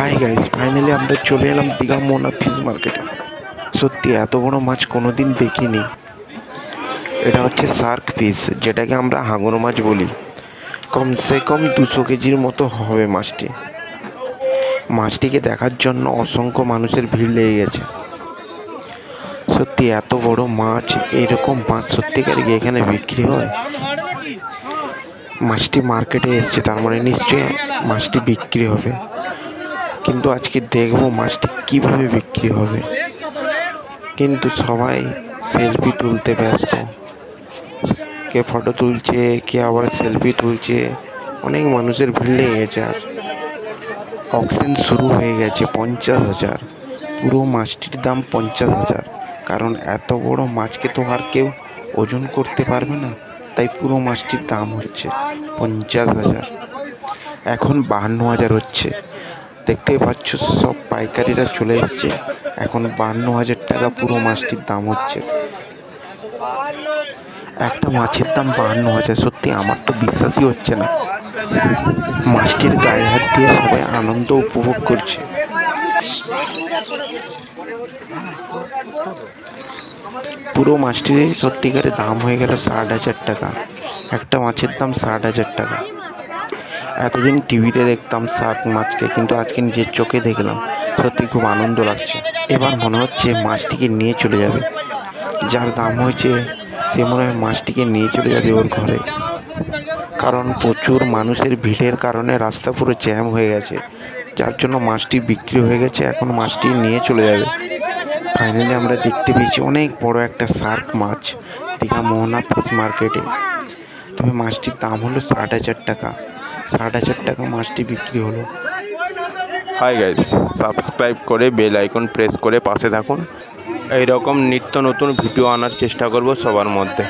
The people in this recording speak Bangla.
হাই গাইস, ফাইনালি আমরা চলে এলাম দীঘা মোহনা ফিশ মার্কেটে। সত্যি এত বড় মাছ কোনোদিন দেখিনি। এটা হচ্ছে শার্ক ফিশ, যেটাকে আমরা হাঙর মাছ বলি। কমসে কম 200 কেজির মতো হবে মাছটি। মাছটিকে দেখার জন্য অসংখ্য মানুষের ভিড় লেগে গেছে। সত্যি এত বড় মাছ, এরকম মাছ সত্যিকার কি এখানে বিক্রি হয়? মাছটি মার্কেটে এসছে, তার মানে নিশ্চয়ই মাছটি বিক্রি হবে। কিন্তু আজকে দেখবো মাছটি কিভাবে বিক্রি হবে। কিন্তু সবাই সেলফি তুলতে ব্যস্ত, কে ফটো তুলছে, কে আবার সেলফি তুলছে। অনেক মানুষের ভিড় লেগে গেছে। আর অকশন শুরু হয়ে গেছে। 50,000, পুরো মাছটির দাম 50,000। কারণ এত বড় মাছকে তো আর কেউ ওজন করতে পারবে না, তাই পুরো মাছটির দাম হচ্ছে 50,000। এখন 52,000 হচ্ছে। দেখতেই পাচ্ছ সব পাইকারিরা চলে এসছে। এখন 52,000 টাকা পুরো মাছটির দাম হচ্ছে। একটা মাছের দাম 52,000, সত্যি আমার তো বিশ্বাসই হচ্ছে না। মাছটির গায়ে হাত দিয়ে সবাই আনন্দ উপভোগ করছে। পুরো মাছটির সত্যিকারের দাম হয়ে গেল 60,000 টাকা। একটা মাছের দাম 60,000 টাকা। এতদিন টিভিতে দেখতাম শার্ক মাছকে, কিন্তু আজকে নিজের চোখে দেখলাম। সত্যি খুব আনন্দ লাগছে। এবার মনে হচ্ছে মাছটিকে নিয়ে চলে যাবে। যার দাম হয়েছে সে মনে হয় মাছটিকে নিয়ে চলে যাবে ওর ঘরে। কারণ প্রচুর মানুষের ভিড়ের কারণে রাস্তা পুরো জ্যাম হয়ে গেছে, যার জন্য মাছটি বিক্রি হয়ে গেছে। এখন মাছটি নিয়ে চলে যাবে। ফাইনালি আমরা দেখতে পেয়েছি অনেক বড় একটা শার্ক মাছ দীঘা মোহনা ফিশ মার্কেটে। তবে মাছটির দাম হলো 60,000 টাকা। 60,000 টাকা মাছটি বিক্রি হলো। হাই গাইস, সাবস্ক্রাইব করে বেল আইকন প্রেস করে পাশে থাকুন। এইরকম নিত্য নতুন ভিডিও আনার চেষ্টা করব সবার মধ্যে।